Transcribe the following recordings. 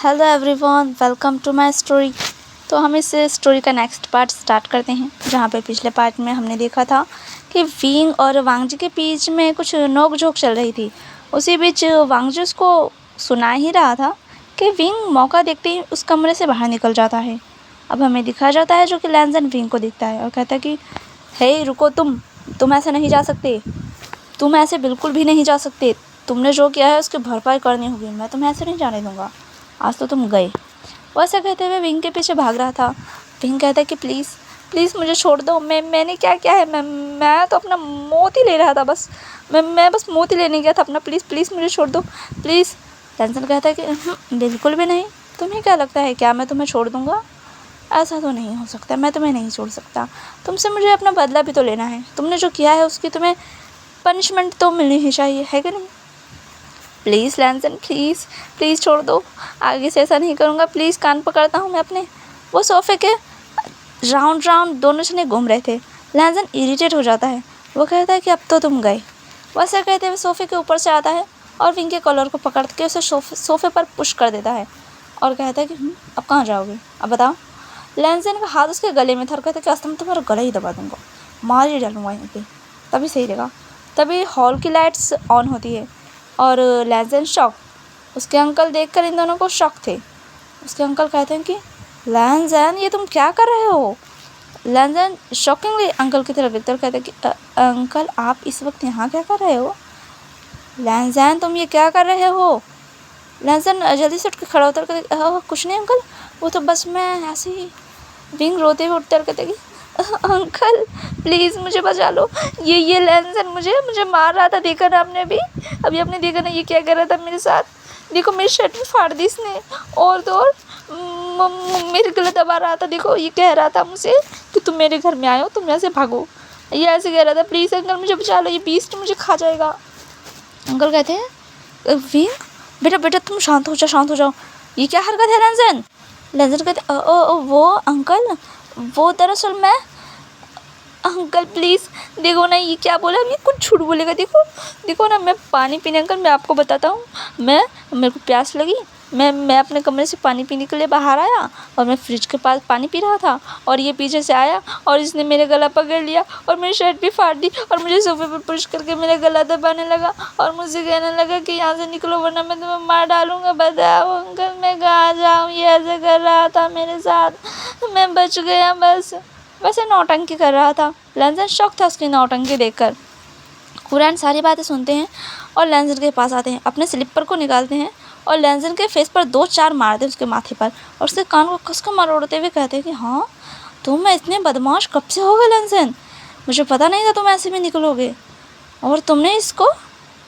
Hello everyone, welcome to my story. तो हम इस स्टोरी का नेक्स्ट पार्ट स्टार्ट करते हैं, जहाँ पे पिछले पार्ट में हमने देखा था कि विंग और वांगजी के बीच में कुछ नोक झोंक चल रही थी। उसी बीच वांगजी उसको सुना ही रहा था कि विंग मौका देखते ही उस कमरे से बाहर निकल जाता है। अब हमें दिखाया जाता है जो कि लैंजन विंग को दिखता है और कहता है कि हे रुको, तुम ऐसे नहीं जा सकते, तुम ऐसे बिल्कुल भी नहीं जा सकते। तुमने जो किया है उसकी भरपाई करनी होगी, मैं तुम्हें ऐसे नहीं जाने दूंगा। आज तो तुम गए। वो ऐसा कहते हुए विंग के पीछे भाग रहा था। विंग कहता है कि प्लीज़ प्लीज़ मुझे छोड़ दो, मैंने क्या किया है, मैं तो अपना मौत ही ले रहा था, बस मैं बस मौत ही लेने गया था अपना, प्लीज़ प्लीज़ मुझे छोड़ दो प्लीज़। टेंशन कहता है कि बिल्कुल भी नहीं, तुम्हें क्या लगता है क्या मैं तुम्हें छोड़ दूँगा? ऐसा तो नहीं हो सकता, मैं तुम्हें नहीं छोड़ सकता। तुमसे मुझे अपना बदला भी तो लेना है, तुमने जो किया है उसकी तुम्हें पनिशमेंट तो मिलनी ही चाहिए, है कि नहीं? प्लीज़ लैंसन, प्लीज़ प्लीज़ छोड़ दो, आगे से ऐसा नहीं करूँगा, प्लीज़। कान पकड़ता हूँ मैं अपने। वो सोफ़े के राउंड राउंड दोनों जने घूम रहे थे। लैंसन इरिटेट हो जाता है। वो कहता है कि अब तो तुम गए। वैसे कहते हुए सोफ़े के ऊपर से आता है और विंग के कॉलर को पकड़ के उसे सोफ़े पर पुश कर देता है और कहता है कि अब कहाँ जाओगे, अब बताओ। लैंसन का हाथ उसके गले में था और कहता है कि आज तो मैं तुम्हारा गला ही दबा दूँगा, मार ही डालूँगा यहीं पे, तभी सही रहेगा। तभी हॉल की लाइट्स ऑन होती है और लैंसन शॉक। उसके अंकल देखकर इन दोनों को शॉक थे। उसके अंकल कहते हैं कि लैंसन, ये तुम क्या कर रहे हो? लैंसन शॉकिंगली अंकल की तरफ देखकर कहते हैं कि अंकल आप इस वक्त यहाँ क्या कर रहे हो? लैंसन तुम ये क्या कर रहे हो? लैंसन जल्दी से उठ के खड़ा होकर कहते कुछ नहीं अंकल, वो तो बस मैं ऐसे ही। विंग रोते हुए उठकर कहते कि अंकल प्लीज़ मुझे बचा लो, ये लैंसन मुझे मार रहा था, देखा ना आपने अभी आपने देखा ना ये क्या कर रहा था मेरे साथ। देखो मेरी शर्ट भी फाड़ दी इसने, और तो और मेरे गले दबा रहा था। देखो ये कह रहा था मुझसे कि तुम मेरे घर में आए हो, तुम यहाँ से भागो, ये ऐसे कह रहा था। प्लीज़ अंकल मुझे बचा लो, ये बीस्ट मुझे खा जाएगा। अंकल कहते हैं विंग बेटा बेटा तुम शांत हो जाओ, शांत हो जाओ, ये क्या हरकत है लैंसन? लैंसन कहते वो अंकल, वो दरअसल मैं। अंकल प्लीज़ देखो ना ये क्या बोला, ये कुछ झूठ बोलेगा। देखो ना, मैं पानी पीने, अंकल मैं आपको बताता हूँ, मेरे को प्यास लगी, मैं अपने कमरे से पानी पीने के लिए बाहर आया और मैं फ्रिज के पास पानी पी रहा था और ये पीछे से आया और इसने मेरे गला पकड़ लिया और मेरी शर्ट भी फाड़ दी और मुझे सोफे पर पुश करके मेरा गला दबाने लगा और मुझसे कहने लगा कि यहाँ से निकलो वरना मैं तुम्हें मार डालूँगा। बताओ अंकल मैं कहाँ जाऊँ, ये ऐसे कर रहा था मेरे साथ, मैं बच गया बस। वैसे नौटंकी कर रहा था। लैंसन शॉक था उसकी नौटंकी देखकर। कुरैन सारी बातें सुनते हैं और लैंसन के पास आते हैं, अपने स्लिपर को निकालते हैं और लैंसन के फेस पर 2-4 मारते हैं उसके माथे पर और उसके कान को कसकर मरोड़ते हुए कहते हैं कि हाँ तुम इतने बदमाश कब से हो गए लैंसन, मुझे पता नहीं था तुम ऐसे भी निकलोगे, और तुमने इसको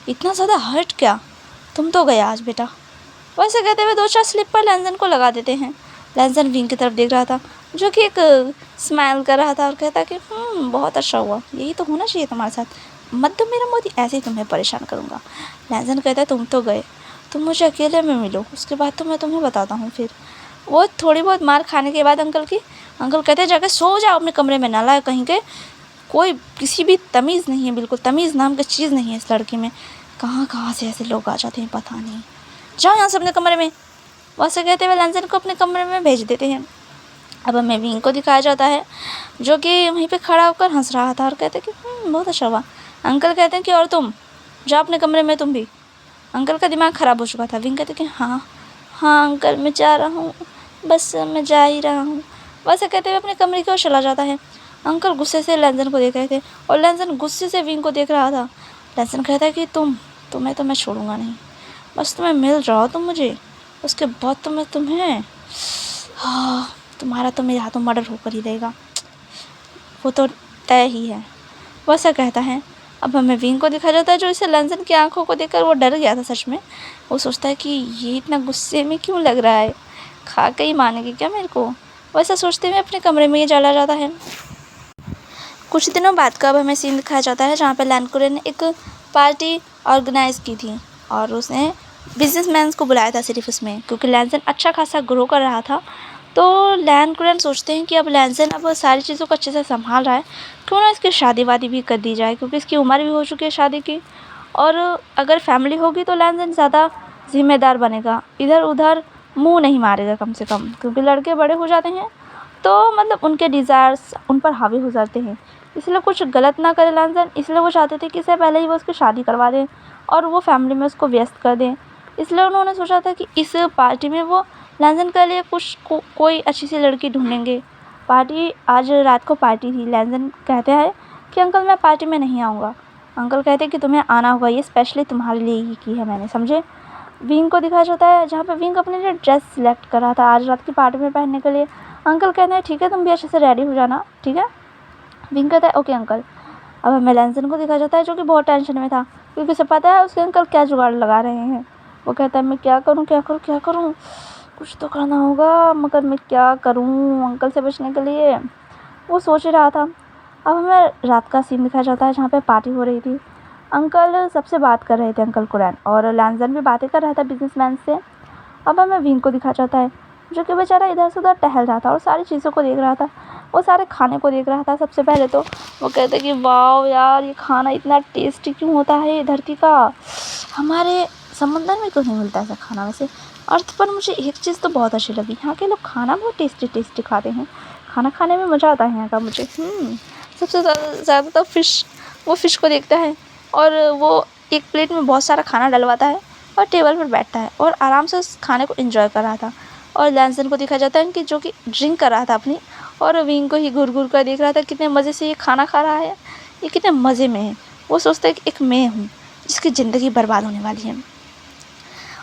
इतना ज़्यादा हर्ट किया, तुम तो गया आज बेटा। वैसे कहते हुए 2-4 स्लिपर लैंसन को लगा देते हैं। लैंसन विंग की तरफ देख रहा था जो कि एक स्माइल कर रहा था और कहता कि बहुत अच्छा हुआ, यही तो होना चाहिए तुम्हारे साथ, मत दो मेरा मोदी, ऐसे ही तुम्हें परेशान करूँगा। लैंसन कहता है तुम तो गए, तुम मुझे अकेले में मिलो, उसके बाद तो मैं तुम्हें बताता हूँ। फिर वो थोड़ी बहुत मार खाने के बाद अंकल कहते हैं जाकर सो जाओ अपने कमरे में, नालायक कहीं के, कोई किसी भी तमीज़ नहीं है, बिल्कुल तमीज़ नाम की चीज़ नहीं है इस लड़की में, कहाँ से ऐसे लोग आ जाते हैं पता नहीं, जाओ यहाँ से अपने कमरे में। वैसे कहते हुए लैंसन को अपने कमरे में भेज देते हैं। अब हमें विंग को दिखाया जाता है जो कि वहीं पे खड़ा होकर हंस रहा था और कहते कि बहुत अच्छा हुआ। अंकल कहते हैं कि और तुम जाओ अपने कमरे में, तुम भी। अंकल का दिमाग ख़राब हो चुका था। विंग कहते कि हाँ हाँ अंकल मैं जा रहा हूँ, बस मैं जा ही रहा हूँ। वैसे कहते हुए अपने कमरे की ओर चला जाता है। अंकल गुस्से से लैंसन को देख रहे थे और लैंसन गुस्से से विंग को देख रहा था। लैंसन कहता है कि तुम्हें तो मैं छोड़ूंगा नहीं, बस तुम्हें मिल जाओ तुम मुझे, उसके बाद तो मैं तुम्हें तुम्हारा तो मेरे हाथों मर्डर होकर ही रहेगा, वो तो तय ही है। वैसा कहता है। अब हमें विंग को दिखा जाता है जो इसे लैंसन की आंखों को देखकर वो डर गया था सच में। वो सोचता है कि ये इतना गुस्से में क्यों लग रहा है, खा के ही मानेगी क्या मेरे को। वैसा सोचते हुए अपने कमरे में ही चला जाता है। कुछ दिनों बाद का अब हमें सीन दिखाया जाता है जहाँ पर लैंकुरन ने एक पार्टी ऑर्गेनाइज़ की थी और उसने बिजनेसमैन को बुलाया था सिर्फ उसमें, क्योंकि लैंसन अच्छा खासा ग्रो कर रहा था। तो लैंकुरन सोचते हैं कि अब लैंसन अब सारी चीज़ों को अच्छे से संभाल रहा है, क्यों ना इसकी शादी वादी भी कर दी जाए, क्योंकि इसकी उम्र भी हो चुकी है शादी की, और अगर फैमिली होगी तो लैंसन ज़्यादा जिम्मेदार बनेगा। इधर उधर मुँह नहीं मारेगा कम से कम, क्योंकि लड़के बड़े हो जाते हैं तो मतलब उनके डिज़ायर्स उन पर हावी हो जाते हैं। इसलिए कुछ गलत ना करे लैंज़न, इसलिए वो चाहते थे कि इससे पहले ही वो उसकी शादी करवा दें और वो फैमिली में उसको व्यस्त कर दें। इसलिए उन्होंने सोचा था कि इस पार्टी में वो लैंज़न के लिए कोई अच्छी सी लड़की ढूँढेंगे। पार्टी आज रात को पार्टी थी। लैंज़न कहते हैं कि अंकल मैं पार्टी में नहीं आऊँगा। अंकल कहते हैं कि तुम्हें आना होगा, ये स्पेशली तुम्हारे लिए ही की है मैंने, समझे। विंग को दिखाया जाता है जहाँ पे विंग अपने लिए ड्रेस सिलेक्ट कर रहा था आज रात की पार्टी में पहनने के लिए। अंकल कहते हैं ठीक है तुम भी अच्छे से रेडी हो जाना, ठीक है। विंग कहता है ओके अंकल। अब हमें लैंसन को दिखाया जाता है जो कि बहुत टेंशन में था, क्योंकि उसे पता है उसके अंकल क्या जुगाड़ लगा रहे हैं। वो कहता है मैं क्या करूँ क्या करूँ क्या करूँ, कुछ तो करना होगा, मगर मैं क्या करूँ अंकल से बचने के लिए, वो सोच ही रहा था। अब हमें रात का सीन दिखाया जाता है जहाँ पे पार्टी हो रही थी। अंकल सबसे बात कर रहे थे, अंकल कुरैन, और लैंसन भी बातें कर रहा था बिजनेसमैन से। अब हमें विंग को दिखाया जाता है जो कि बेचारा इधर से उधर टहल रहा था और सारी चीज़ों को देख रहा था। वो सारे खाने को देख रहा था। सबसे पहले तो वो कहते कि वाह यार ये खाना इतना टेस्टी क्यों होता है, धरती का हमारे समंदर में क्यों नहीं मिलता ऐसा खाना। वैसे अर्थ पर मुझे एक चीज़ तो बहुत अच्छी लगी, यहाँ के लोग खाना बहुत टेस्टी टेस्टी खाते हैं, खाना खाने में मज़ा आता है यहाँ का मुझे। सबसे ज़्यादा तो वो फ़िश को देखता है और वो एक प्लेट में बहुत सारा खाना डलवाता है और टेबल पर बैठता है और आराम से उस खाने को एंजॉय कर रहा था। और लैंसन को दिखाया जाता है कि जो कि ड्रिंक कर रहा था अपनी, और विंग को ही घूर घूर कर देख रहा था कितने मज़े से ये खाना खा रहा है, ये कितने मज़े में है। वो सोचता है कि एक मैं हूँ जिसकी ज़िंदगी बर्बाद होने वाली है।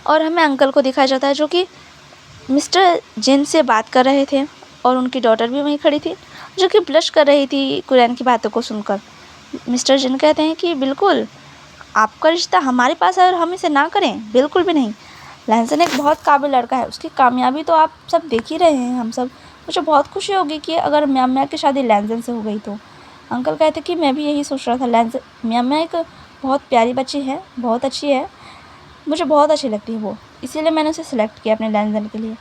और हमें अंकल को दिखाया जाता है जो कि मिस्टर जिन से बात कर रहे थे और उनकी डॉटर भी वहीं खड़ी थी जो कि ब्लश कर रही थी कुरैन की बातों को सुनकर। मिस्टर जिन कहते हैं कि बिल्कुल आपका रिश्ता हमारे पास है और हम इसे ना करें, बिल्कुल भी नहीं। लैंसन एक बहुत काबिल लड़का है, उसकी कामयाबी तो आप सब देख ही रहे हैं, हम सब। मुझे बहुत खुशी होगी कि अगर म्याम्या की शादी लैंसन से हो गई तो। अंकल कहते कि मैं भी यही सोच रहा था, लैंसन म्याम्या एक बहुत प्यारी बच्ची है, बहुत अच्छी है, मुझे बहुत अच्छी लगती है वो, इसीलिए मैंने उसे सिलेक्ट किया अपने लैंसन के लिए।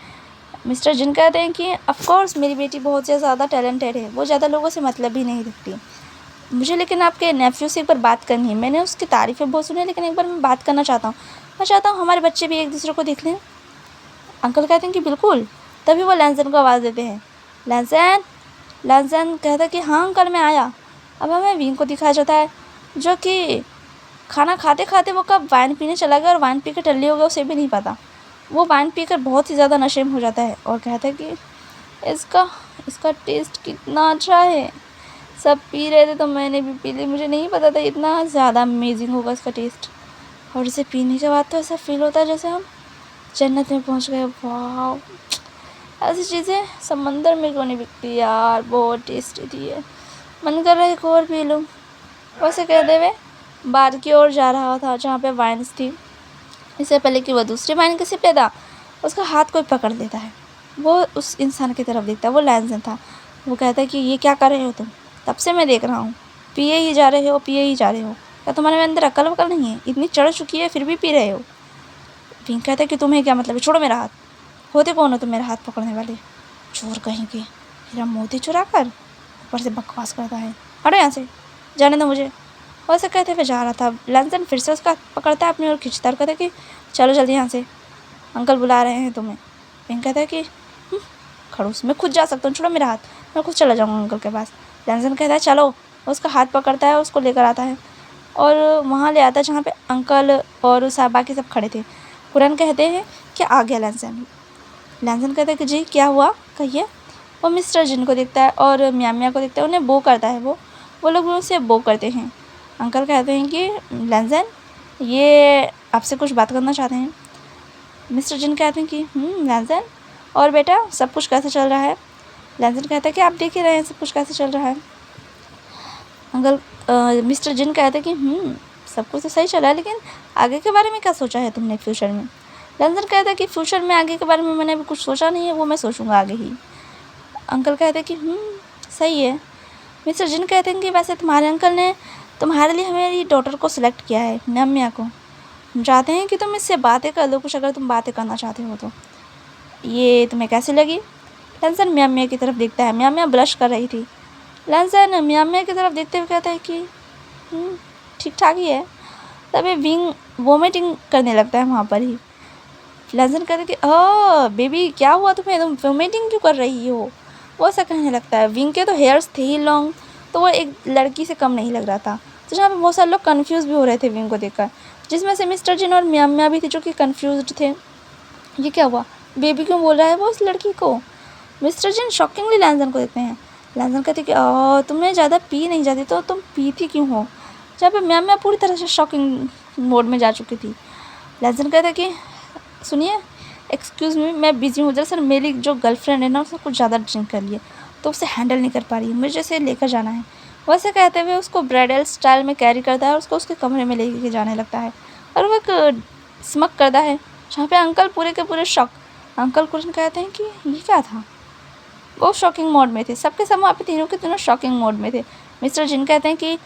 मिस्टर जिन कहते हैं कि ऑफकोर्स मेरी बेटी बहुत ज़्यादा टैलेंटेड है, वो ज़्यादा लोगों से मतलब ही नहीं रखती मुझे, लेकिन आपके नेफ्यू से एक बार बात करनी है। मैंने उसकी तारीफ़ें बहुत सुनी है, लेकिन एक बार मैं बात करना चाहता हूँ। मैं चाहता हूँ हमारे बच्चे भी एक दूसरे को देख लें। अंकल कहते हैं कि बिल्कुल। तभी वो लैंसन को आवाज़ देते हैं, लैंसन। लैंसन कहता है कि हाँ अंकल मैं आया। अब हमें विंग को दिखाया जाता है जो कि खाना खाते खाते वो कब वाइन पीने चला गया और वाइन पी कर टल्ली हो गया उसे भी नहीं पता। वो वाइन पीकर बहुत ही ज़्यादा नशे में हो जाता है और कहता है कि इसका टेस्ट कितना अच्छा है, सब पी रहे थे तो मैंने भी पी ली, मुझे नहीं पता था इतना ज़्यादा अमेजिंग होगा इसका टेस्ट। और इसे पीने के बाद तो ऐसा फील होता है जैसे हम जन्नत में पहुंच गए। वाह, ऐसी चीज़ें समंदर में क्यों नहीं बिकती यार, बहुत टेस्टी थी ये, मन कर रहा है एक और पी लूँ। वैसे कहते हुए बार की ओर जा रहा था जहाँ पे वाइन्स थी। इससे पहले कि वह दूसरी वाइन की सिप लेता, उसका हाथ कोई पकड़ लेता है। वो उस इंसान की तरफ देखता है, वो लैंसन था। वो कहता है कि ये क्या कर रहे हो तुम, तब से मैं देख रहा हूँ, पिए ही जा रहे हो पिए ही जा रहे हो, क्या तुम्हारे अंदर अकल वकल नहीं है, इतनी चढ़ चुकी है फिर भी पी रहे हो। विंग कहता है कि तुम्हें क्या मतलब है, छोड़ो मेरा हाथ, होते कौन हो तुम मेरा हाथ पकड़ने वाले, चोर कहीं के, मेरा मोती चुरा कर ऊपर से बकवास करता है, हटो यहाँ से, जाने दो मुझे। वैसे कहते हुए जा रहा था, लैंसन फिर से उसका हाथ पकड़ता है अपनी ओर खींचता है, कहता है कि चलो जल्दी यहाँ से, अंकल बुला रहे हैं तुम्हें। विंग कहता है कि खड़ूस, मैं खुद जा सकता हूँ, छोड़ो मेरा हाथ, मैं खुद चला जाऊँगा अंकल के पास। लैंसन कहता है चलो, उसका हाथ पकड़ता है, उसको लेकर आता है और वहाँ ले आता है जहाँ पे अंकल और बाकी सब खड़े थे। कुरैन कहते हैं कि आ गया लैंसन। लैंसन कहता है कि जी क्या हुआ कहिए। वो मिस्टर जिन को देखता है और म्याम्या को देखता है, उन्हें बो करता है, वो लोग उनसे बो करते हैं। अंकल कहते हैं कि लैंसन ये आपसे कुछ बात करना चाहते हैं। मिस्टर जिन कहते हैं कि लैंसन, और बेटा सब कुछ कैसे चल रहा है। लैंसन कहता है कि आप देख ही रहे हैं सब कुछ कैसे चल रहा है। अंकल मिस्टर जिन कहते हैं कि सब कुछ तो सही चला है, लेकिन आगे के बारे में क्या सोचा है तुमने फ्यूचर में। लैंसन कहता है कि फ्यूचर में आगे के बारे में मैंने अभी कुछ सोचा नहीं है, वो मैं सोचूंगा आगे ही। अंकल कहते हैं कि सही है। मिस्टर जिन कहते हैं कि वैसे तुम्हारे अंकल ने तुम्हारे लिए हमारी डॉटर को सिलेक्ट किया है, म्याम्या को, हम चाहते हैं कि तुम इससे बातें कर लो कुछ, अगर तुम बातें करना चाहते हो तो। ये तुम्हें कैसी लगी। लैंसन म्याम्या की तरफ देखता है, म्याम्या ब्लश कर रही थी। लैंसन म्याम्या की तरफ देखते हुए कहता है कि ठीक ठाक ही है। तभी विंग वोमिटिंग करने लगता है वहाँ पर ही। लैंसन कहते कि ओह बेबी क्या हुआ तुम्हें, तुम वोमिटिंग क्यों कर रही हो। वो ऐसा कहने लगता है। विंग के तो हेयर्स थे ही लॉन्ग, तो वो एक लड़की से कम नहीं लग रहा था। तो जहाँ पे बहुत सारे लोग कन्फ्यूज़ भी हो रहे थे विंग को देखकर, जिसमें से मिस्टर जिन और म्या म्या भी थे जो कि कन्फ्यूज्ड थे। ये क्या हुआ, बेबी क्यों बोल रहा है वो इस लड़की को। मिस्टर जिन शॉकिंगली लैंसन को देखते हैं। लैंसन कहते कि तुमने ज़्यादा पी नहीं जाती तो तुम पीती क्यों हो। जहाँ पे म्या म्या पूरी तरह से शॉकिंग मोड में जा चुकी थी। लैंसन कहते कि सुनिए एक्सक्यूज़ मी, मैं बिज़ी हूँ, दरअसल मेरी जो गर्लफ्रेंड है ना उसने कुछ ज़्यादा ड्रिंक कर लिया तो उसे हैंडल नहीं कर पा रही है, मुझे उसे लेकर जाना है। वैसे कहते हुए उसको ब्राइडल स्टाइल में कैरी करता है और उसको उसके कमरे में लेके जाने लगता है। और वो एक स्मक करता है जहाँ पे अंकल पूरे के पूरे शॉक। अंकल कुछ कहते हैं कि ये क्या था। वो शॉकिंग मोड में थे, सबके सब वहाँ पे तीनों के तीनों शॉकिंग मोड में थे। मिस्टर जिन कहते हैं कि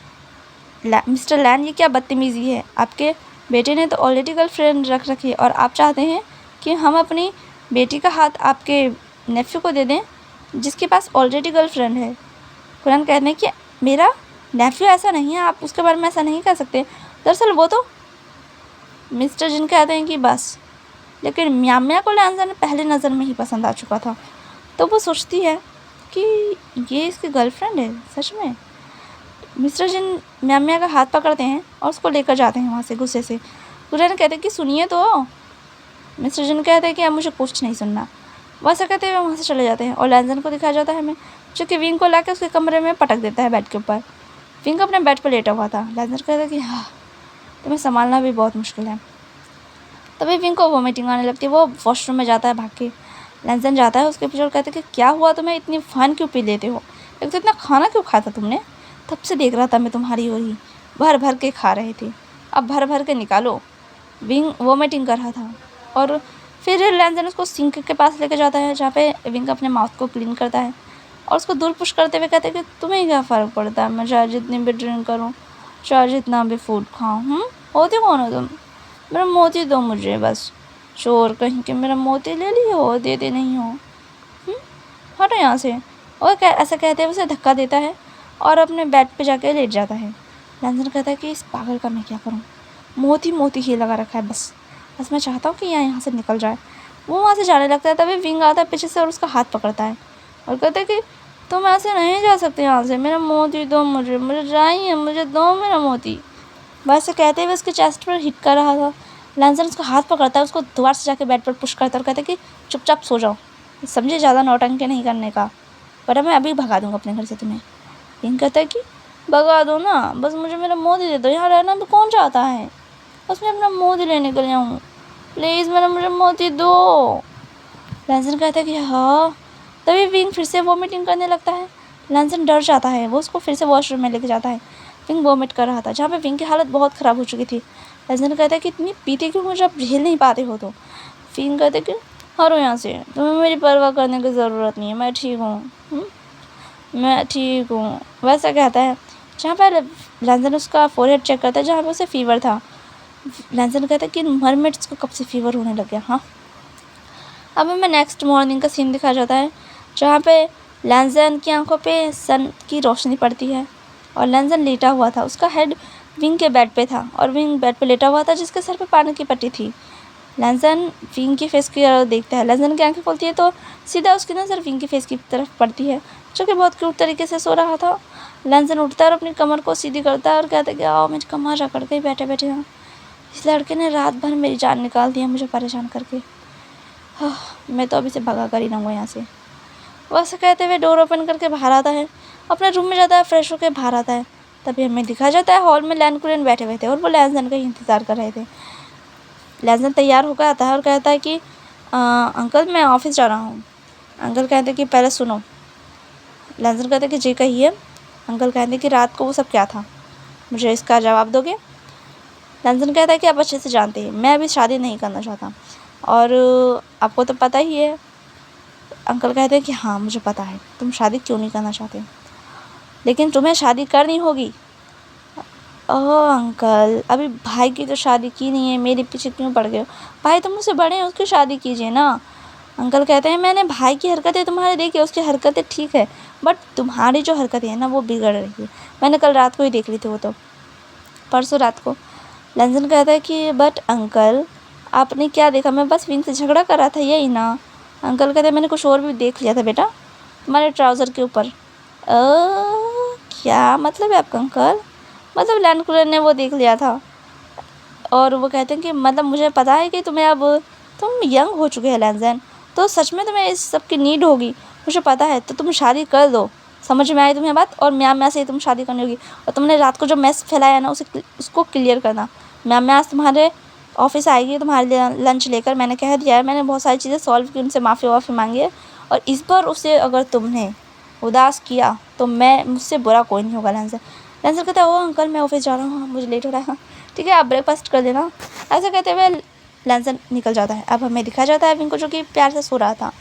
मिस्टर लैन ये क्या बदतमीज़ी है, आपके बेटे ने तो ऑलरेडी गर्लफ्रेंड रख रखी है और आप चाहते हैं कि हम अपनी बेटी का हाथ आपके नेफ्यू को दे दें जिसके पास ऑलरेडी गर्लफ्रेंड है। कुरान कहते हैं कि मेरा नेफ्यू ऐसा नहीं है, आप उसके बारे में ऐसा नहीं कह सकते, दरअसल वो तो। मिस्टर जिन कहते हैं कि बस, लेकिन म्या म्या को लैंसन पहले नज़र में ही पसंद आ चुका था। तो वो सोचती है कि ये इसकी गर्लफ्रेंड है सच में। मिस्टर जिन म्या म्या का हाथ पकड़ते हैं और उसको लेकर जाते हैं वहाँ से गुस्से से। कुरान कहते हैं कि सुनिए तो। मिस्टर जिन कहते हैं कि अब मुझे कुछ नहीं सुनना। वैसा कहते हुए वहाँ से चले जाते हैं और लैंसन को दिखाया जाता है हमें, जो कि विंग को लाके उसके कमरे में पटक देता है बेड के ऊपर। विंग अपने बेड पर लेटा हुआ था। लैंसन कहता है कि हाँ तुम्हें संभालना भी बहुत मुश्किल है। तभी विंग को वोमिटिंग आने लगती है, वो वॉशरूम में जाता है भाग के। लैंसन जाता है उसके पीछे और कहते हैं कि क्या हुआ तुम्हें, इतनी फन क्यों पी लेते हो, एक तो इतना खाना क्यों खाता तुमने, तब से देख रहा था मैं तुम्हारी ओर ही, भर भर के खा रहे थे, अब भर भर के निकालो। विंग वोमिटिंग कर रहा था और फिर लैंसन उसको सिंक के पास लेके जाता है जहाँ पे विंग अपने माउथ को क्लीन करता है और उसको दूर पुश करते हुए कहते हैं कि तुम्हें क्या फ़र्क पड़ता है, मैं चाहे जितनी भी ड्रिंक करूँ, चाहे जितना भी फूड खाऊँ। होती कौन हो तुम, मेरा मोती दो मुझे बस, चोर कहीं के मेरा मोती ले लिए हो, देते नहीं हो, हटो यहाँ से। और ऐसा कहते हुए उसे धक्का देता है और अपने बेड पे जाके लेट जाता है। लैंसन कहता है कि इस पागल का मैं क्या करूँ, मोती मोती ही लगा रखा है, बस बस मैं चाहता हूँ कि यहाँ से निकल जाए। वो वहाँ से जाने लगता है, तभी विंग आता है पीछे से और उसका हाथ पकड़ता है और कहता है कि तुम ऐसे नहीं जा सकते यहाँ से, मेरा मोती दो मुझे, मुझे चाहिए, मुझे दो मेरा मोती। वैसे कहते हुए उसके चेस्ट पर हिट कर रहा था। लैंसन उसका हाथ पकड़ता है, उसको दोबारा से जाके बेड पर पुश करता है और कहता है कि चुपचाप सो जाओ, समझे, ज़्यादा नौटंकी नहीं करने का, वरना मैं अभी भगा दूँगा अपने घर से तुम्हें। विंग कहता है कि भगा दो ना, बस मुझे मेरा मोती दे दो, यहाँ रहना भी कौन चाहता है, बस मैं अपना मोती लेने के लिए आऊँ, प्लीज़ मेरा मुझे मोती दो। लैंसन कहता है कि हाँ। तभी विंग फिर से वॉमिटिंग करने लगता है। लैंसन डर जाता है, वो उसको फिर से वॉशरूम में लेके जाता है। विंग वॉमिट कर रहा था जहाँ पे विंग की हालत बहुत ख़राब हो चुकी थी। लैंसन कहता है कि इतनी पीते क्यों हो जब झेल नहीं पाते हो तो। विंग कहते कि हरो यहाँ से, तुम्हें मेरी परवाह करने की ज़रूरत नहीं है, मैं ठीक हूँ, मैं ठीक हूँ, वैसा कहता है। जहाँ पर लैंसन उसका फोरहेड चेक करता है जहाँ पर उसे फीवर था। लैंसन कहता है कि मरमेड्स को कब से फीवर होने लग गया। हाँ, अब हमें नेक्स्ट मॉर्निंग का सीन दिखाया जाता है जहाँ पे लैंसन की आंखों पे सन की रोशनी पड़ती है और लैंसन लेटा हुआ था, उसका हेड विंग के बेड पे था और विंग बेड पे लेटा हुआ था जिसके सर पे पानी की पट्टी थी। लैंसन विंग की फेस की तरफ देखता है। लैंसन की आंखें खुलती है तो सीधा उसकी नज़र विंग की फेस की तरफ पड़ती है जो कि बहुत क्यूट तरीके से सो रहा था। लैंसन उठता है और अपनी कमर को सीधी करता है और कहता है कि आओ, मेरी कमर रगड़ गई बैठे बैठे। हाँ, इस लड़के ने रात भर मेरी जान निकाल दी है मुझे परेशान करके। हाँ, मैं तो अभी से भगा कर ही रहूँगा यहाँ से। वैसे कहते हुए डोर ओपन करके बाहर आता है, अपने रूम में जाता है, फ्रेश होकर बाहर आता है। तभी हमें दिखा जाता है हॉल में लैन कुरियन बैठे हुए थे और वो लैंसन का ही इंतज़ार कर रहे थे। लैंसन तैयार होकर आता है और कहता है कि अंकल मैं ऑफिस जा रहा हूँ। अंकल कहते हैं कि पहले सुनो। लैंसन कहते हैं कि जी कहिए। अंकल कहते हैं कि रात को वो सब क्या था, मुझे इसका जवाब दोगे। लैंसन कहता है कि आप अच्छे से जानते हैं मैं अभी शादी नहीं करना चाहता और आपको तो पता ही है। अंकल कहते हैं कि हाँ मुझे पता है तुम शादी क्यों नहीं करना चाहते, लेकिन तुम्हें शादी करनी होगी। ओह अंकल, अभी भाई की तो शादी की नहीं है, मेरे पीछे क्यों पड़ गए हो, भाई तुम मुझसे बड़े हैं, उसकी शादी कीजिए ना। अंकल कहते हैं मैंने भाई की हरकतें तुम्हारे देखी, उसकी हरकतें ठीक है बट तुम्हारी जो हरकतें हैं ना वो बिगड़ रही है। मैंने कल रात को ही देख ली थी, वो तो परसों रात को। लैंसन कहता है कि बट अंकल आपने क्या देखा? मैं बस विंग से झगड़ा कर रहा था, यही ना? अंकल कहते मैंने कुछ और भी देख लिया था बेटा तुम्हारे ट्राउज़र के ऊपर। क्या मतलब है आपका अंकल? मतलब लैंड क्रूज़र ने वो देख लिया था। और वो कहते हैं कि मतलब मुझे पता है कि तुम यंग हो चुके हैं लैंज़न, तो सच में तुम्हें इस सब की नीड होगी, मुझे पता है, तो तुम शादी कर दो। समझ में आई तुम्हें बात? और म्या से ही तुम शादी करनी होगी। और तुमने रात को जो मेस फैलाया ना उसको क्लियर करना। म्या आज तुम्हारे ऑफिस आएगी तुम्हारे लिए लंच लेकर, मैंने कह दिया है, मैंने बहुत सारी चीज़ें सॉल्व की, उनसे माफ़ी मांगी है। और इस बार उसे अगर तुमने उदास किया तो मुझसे बुरा कोई नहीं होगा लैंज़न। लैंज़न कहता है ओ अंकल मैं ऑफिस जा रहा हूँ, मुझे लेट हो रहा है। ठीक है आप ब्रेकफास्ट कर लेना। ऐसा कहते हुए लैंज़न निकल जाता है। अब हमें दिखाया जाता है विंग को जो कि प्यार से सो रहा था।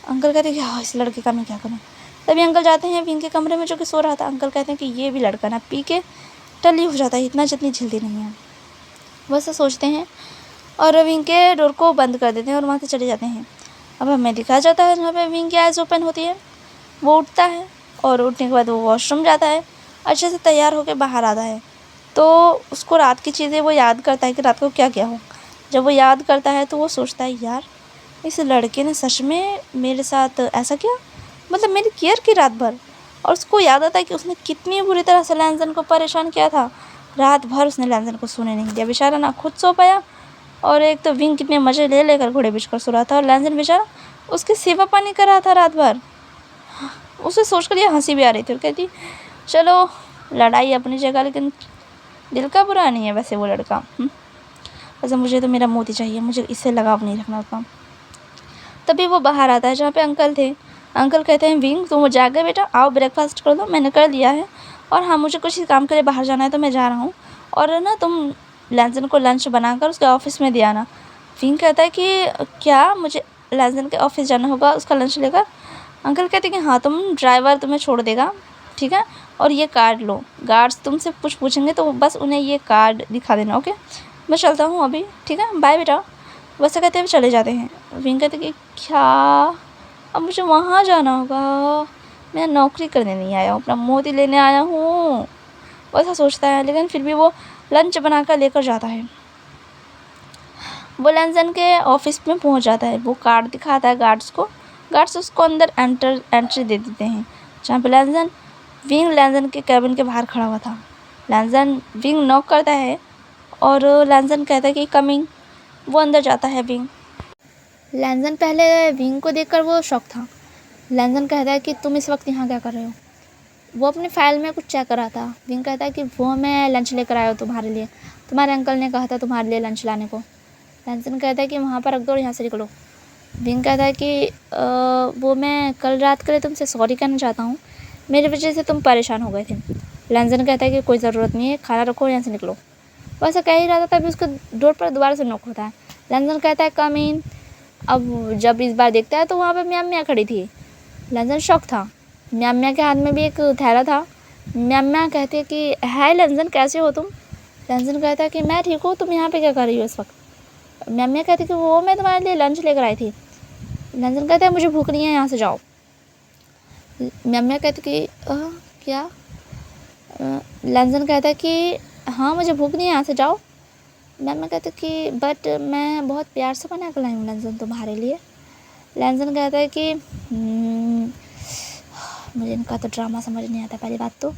अंकल कहते हैं कि हाँ इस लड़के का मैं क्या करूँ। तभी अंकल जाते हैं विंग के कमरे में जो कि सो रहा था। अंकल कहते हैं कि ये भी लड़का ना पी के टल्ली हो जाता है, इतना जितनी झिल्दी नहीं है। वैसे सोचते हैं और विंग के डोर को बंद कर देते हैं और वहाँ से चले जाते हैं। अब हमें दिखाया जाता है जहाँ पे विंग की आइज़ ओपन होती है, वो उठता है और उठने के बाद वो वॉशरूम जाता है, अच्छे से तैयार होकर बाहर आता है। तो उसको रात की चीज़ें वो याद करता है कि रात को क्या क्या हो। जब वो याद करता है तो वो सोचता है यार इस लड़के ने सच में मेरे साथ ऐसा किया, मतलब मेरी केयर की रात भर। और उसको याद आता है कि उसने कितनी बुरी तरह से लैंज़न को परेशान किया था। रात भर उसने लैंज़न को सोने नहीं दिया, बेचारा ना खुद सो पाया, और एक तो विंग कितने मज़े ले लेकर घोड़े बेच कर सो रहा था, और लैंज़न बेचारा उसकी सेवा पानी कर रहा था रात भर। उसे सोचकर ये हंसी भी आ रही थी और कहती चलो लड़ाई अपनी जगह, लेकिन दिल का बुरा नहीं है वैसे वो लड़का। वैसे मुझे तो मेरा मोती चाहिए, मुझे इससे लगाव नहीं रखना उतना। तभी वो बाहर आता है जहाँ पे अंकल थे। अंकल कहते हैं विंग तुम जाग गए बेटा, आओ ब्रेकफास्ट कर लो, मैंने कर लिया है, और हाँ मुझे कुछ काम के लिए बाहर जाना है तो मैं जा रहा हूँ, और ना तुम लैंज़न को लंच बनाकर उसके ऑफिस में दे आना। विंग कहता है कि क्या मुझे लैंज़न के ऑफिस जाना होगा उसका लंच लेकर? अंकल कहते हैं कि हाँ तुम ड्राइवर तुम्हें छोड़ देगा, ठीक है, और ये कार्ड लो, गार्ड्स तुमसे कुछ पूछेंगे तो बस उन्हें ये कार्ड दिखा देना। ओके मैं चलता हूँ अभी, ठीक है बाय बेटा। वैसे कहते हुए चले जाते हैं। विंग कहते कि क्या अब मुझे वहाँ जाना होगा, मैं नौकरी करने नहीं आया हूँ, अपना मोती लेने आया हूँ, वैसा सोचता है। लेकिन फिर भी वो लंच बनाकर लेकर जाता है। वो लैंज़न के ऑफिस में पहुँच जाता है, वो कार्ड दिखाता है गार्ड्स को, गार्ड्स उसको अंदर एंट्री दे देते हैं, जहाँ पे विंग लैंज़न के कैबिन के बाहर खड़ा हुआ था। विंग नॉक करता है और लैंज़न कहता है कि कमिंग। वो अंदर जाता है विंग। लैंज़न पहले विंग को देखकर वो शॉक था। लैंज़न कहता है कि तुम इस वक्त यहाँ क्या कर रहे हो? वो अपनी फ़ाइल में कुछ चेक कर रहा था। विंग कहता है कि वो मैं लंच लेकर आया हूँ तुम्हारे लिए, तुम्हारे अंकल ने कहा था तुम्हारे लिए लंच लाने को। लैंज़न कहता है कि वहाँ पर रख दो और यहाँ से निकलो। विंग कहता है कि वो मैं कल रात के लिए तुमसे सॉरी कहना चाहता हूँ, मेरी वजह से तुम परेशान हो गए थे। लैंज़न कहता है कि कोई ज़रूरत नहीं है, खाना रखो यहाँ से निकलो। वैसा कह ही रहा था तभी उसको डोर पर दोबारा से नॉक होता है। लैंज़न कहता है कम इन। अब जब इस बार देखता है तो वहाँ पर म्या खड़ी थी। लैंज़न शॉक था। म्या के हाथ में भी एक थैला था। म्या कहती है कि हाय लैंज़न कैसे हो तुम? लैंज़न कहता है कि मैं ठीक हूँ, तुम यहाँ पे क्या कर रही हो इस वक्त? म्या कहती है कि वो मैं तुम्हारे लिए लंच लेकर आई थी। लैंज़न कहता है मुझे भूख नहीं है, यहाँ से जाओ। म्या कहती कि क्या? लैंज़न कहता है कि हाँ मुझे भूख नहीं है, यहाँ से जाओ। मैं कहती कि बट मैं बहुत प्यार से बना कर लाई हूँ लैंज़न तुम्हारे लिए। लैंज़न कहता है कि मुझे इनका तो ड्रामा समझ नहीं आता पहली बात तो।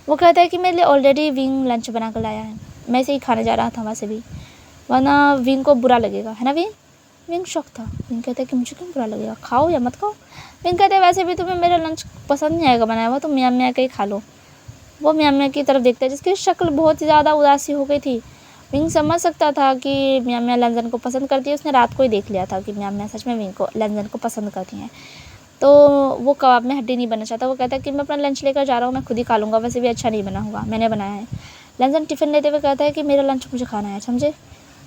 वो कहता है कि मेरे लिए ऑलरेडी विंग लंच बना कर लाया है, मैं इसे ही खाने जा रहा था वैसे भी, वरना विंग को बुरा लगेगा, है ना विंग? विंग शौक था। विंग कहता है कि मुझे क्यों बुरा लगेगा, खाओ या मत खाओ। विंग कहता है वैसे भी तुम्हें मेरा लंच पसंद नहीं आएगा बनाया हुआ, तुम म्या का ही खा लो। वो म्या की तरफ देखता है जिसकी शक्ल बहुत ही ज़्यादा उदासी हो गई थी। विंग समझ सकता था कि म्या लैंज़न को पसंद करती है, उसने रात को ही देख लिया था कि म्या सच में लैंज़न को पसंद करती हैं। तो वो कबाब में हड्डी नहीं बनना चाहता। वो कहता है कि मैं अपना लंच लेकर जा रहा हूँ, मैं खुद ही खा लूँगा, वैसे भी अच्छा नहीं बना होगा, मैंने बनाया है। लैंज़न टिफ़िन लेते हुए कहता है कि मेरा लंच मुझे खाना है, समझे?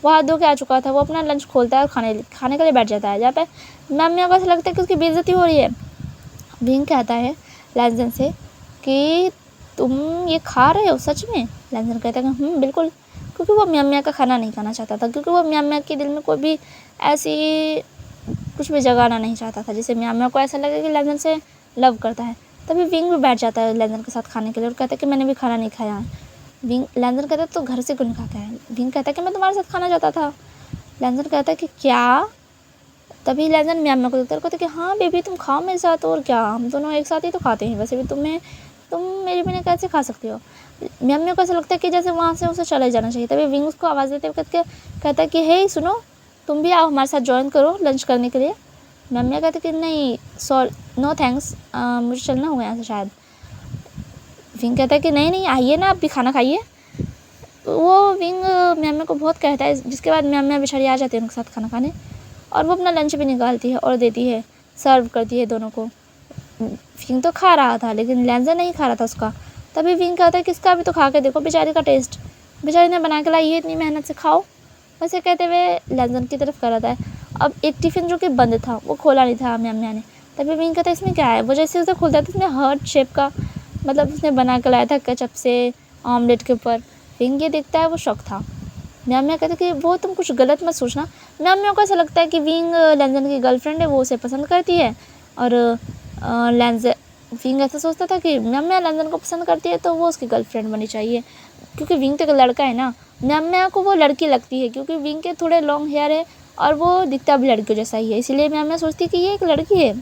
वो हाथ धो के आ चुका था। वो अपना लंच खोलता है और खाने के लिए बैठ जाता है, जहाँ पे म्या को ऐसा लगता है कि उसकी बेइज्जती हो रही है। विंग कहता है लैंज़न से कि तुम ये खा रहे हो सच में? लैंज़न कहता है कि बिल्कुल, क्योंकि वो म्या का खाना नहीं खाना चाहता था, क्योंकि वो म्या के दिल में कोई भी ऐसी कुछ भी जगाना नहीं चाहता था जिससे म्या को ऐसा लगे कि लैंज़न से लव करता है। तभी विंग भी बैठ जाता है लैंज़न के साथ खाने के लिए और कहता है कि मैंने भी खाना नहीं खाया है। लैंज़न कहता है तो घर से क्यों नहीं खा के आया? विंग कहता है कि मैं तुम्हारे साथ खाना चाहता था। लैंजन कहता है कि क्या? तभी लैंजन म्याम्या को देखता है, कहता है कि हाँ बेबी तुम खाओ मेरे साथ, और क्या, हम दोनों एक साथ ही तो खाते हैं, वैसे भी तुम मेरे बिना कैसे खा सकती हो। म्याम्या को ऐसा लगता है कि जैसे वहाँ से उसे चले जाना चाहिए। तभी विंग उसको आवाज़ देते हुए कहता है कि हे सुनो, तुम भी आओ हमारे साथ ज्वाइन करो लंच करने के लिए। म्याम्या कहते कि नहीं नो थैंक्स, मुझे चलना होगा यहाँ से शायद। विंग कहता है कि नहीं नहीं आइए ना, आप भी खाना खाइए। वो विंग म्याम्या को बहुत कहता है, जिसके बाद म्याम्या बेचारी आ जाती है उनके साथ खाना खाने, और वो अपना लंच भी निकालती है और देती है, सर्व करती है दोनों को। विंग तो खा रहा था लेकिन लैंजन नहीं खा रहा था उसका। तभी विंग कहता है कि इसका भी तो खा के देखो बेचारी का टेस्ट, बेचारी ने बना के लाई है इतनी मेहनत से, खाओ। वैसे कहते हुए लैंजन की तरफ कर रहा था। अब एक टिफ़िन जो कि बंद था वो खोला नहीं था म्याम्या ने। तभी विंग कहता है इसमें क्या है। वो जैसे उसे खोलता था इसमें हार्ट शेप का, मतलब उसने बना के लाया था केचप से ऑमलेट के ऊपर। विंग ये देखता है, वो शौक था। म्याम्या कहते कि वो तुम कुछ गलत मत सोचना। म्याम्या को ऐसा लगता है कि विंग लैंजन की गर्लफ्रेंड है, वो उसे पसंद करती है, और विंग ऐसा सोचता था कि म्याम्या लैंजन को पसंद करती है तो वो उसकी गर्लफ्रेंड बननी चाहिए, क्योंकि विंग तो एक लड़का है ना। म्याम्या को वो लड़की लगती है क्योंकि विंग के थोड़े लॉन्ग हेयर है और वो दिखता भी लड़कियों जैसा ही है, इसलिए म्याम्या सोचती है कि ये एक लड़की है।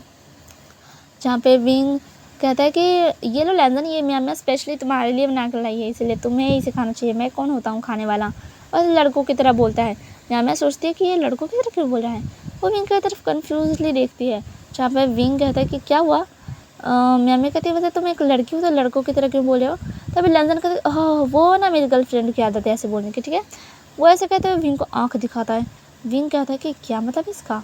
जहाँ पे विंग कहता है कि ये लो लैंजन, ये म्याम्या स्पेशली तुम्हारे लिए बना कर लाई है, इसलिए तुम्हें ही सिखाना चाहिए, मैं कौन होता हूँ खाने वाला। और लड़कों की तरह बोलता है। म्याम्या सोचती है कि ये लड़कों की तरह क्यों बोल रहा है। वो विंग की तरफ कन्फ्यूजली देखती है। जहाँ पे विंग कहता है कि क्या हुआ। म्याम्या कहती है वैसे तुम एक लड़की हो तो लड़कों की तरह क्यों बोले हो। तभी लैंजन कहते वो ना मेरी गर्लफ्रेंड की आदत है ऐसे बोलने की, ठीक है। वो ऐसे कहते हुए विंग को आँख दिखाता है। विंग कहता है कि क्या मतलब इसका,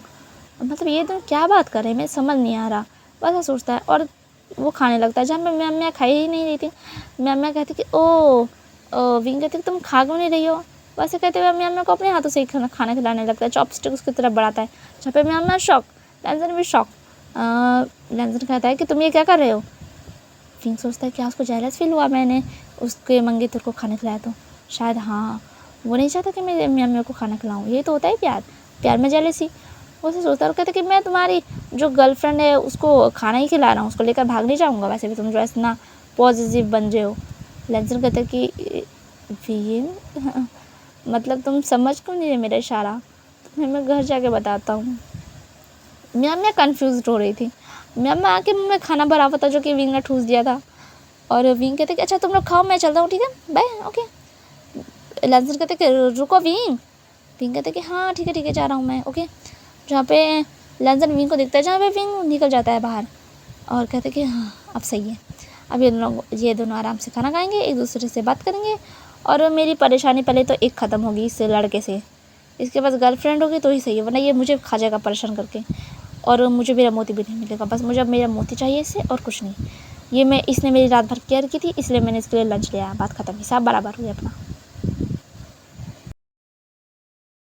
मतलब ये तुम क्या बात कर रहे हैं, मैं समझ नहीं आ रहा, वैसा सोचता है और वो खाने लगता है। जहाँ पे म्याम्या खाई ही नहीं रही थी। म्याम्या कहती कि विंग कहती कि तुम खा क्यों नहीं रही हो। वैसे कहते हुए म्याम्या को अपने हाथों से ही खाना खिलाने लगता है, चॉपस्टिक उसकी तरफ बढ़ाता है। जहाँ पे म्याम्या शॉक, लैंजन भी शॉक। लैंजन कहता है कि तुम ये क्या कर रहे हो। विंग सोचता है कि उसको जेलस फील हुआ मैंने उसके मंगेतर को खाना खिलाया तो शायद, हाँ वो नहीं चाहता कि मैं म्याम्या को खाना खिलाऊँ, ये तो होता है प्यार में जेलसी। वो से सोचता है और कहता कि मैं तुम्हारी जो गर्लफ्रेंड है उसको खाना ही खिला रहा हूँ, उसको लेकर भाग नहीं जाऊँगा, वैसे भी तुम जो इतना पॉजिटिव बन रहे हो। लैंजन कहता है कि विंग मतलब तुम समझ क्यों नहीं रहे मेरा इशारा, तुम्हें मैं घर जाके बताता हूँ। म्याम्या कन्फ्यूज हो रही थी। म्याम्या आके मुँह में खाना भरा हुआ था जो कि विंग ने ठूस दिया था। और विंग कहते कि अच्छा तुम लोग खाओ, मैं चलता हूँ, ठीक है बाय, ओके। लैंजन कहते कि रुको विंग। विंग कहते कि हाँ ठीक है जा रहा हूँ मैं, ओके। जहाँ पे लैंजन विंग को देखता है, जहाँ पे विंग निकल जाता है बाहर और कहते कि हाँ अब सही है, अब ये दोनों आराम से खाना खाएंगे, एक दूसरे से बात करेंगे, और मेरी परेशानी पहले तो एक ख़त्म होगी इस लड़के से, इसके पास गर्लफ्रेंड होगी तो ही सही है, वरना ये मुझे खा जाएगा परेशान करके, और मुझे मेरा मोती भी नहीं मिलेगा। बस मुझे अब मेरा मोती चाहिए इससे और कुछ नहीं। इसने मेरी रात भर केयर की थी, इसलिए मैंने इसके लिए लंच लिया। बात ख़त्म, हिसाब बराबर हुआ अपना।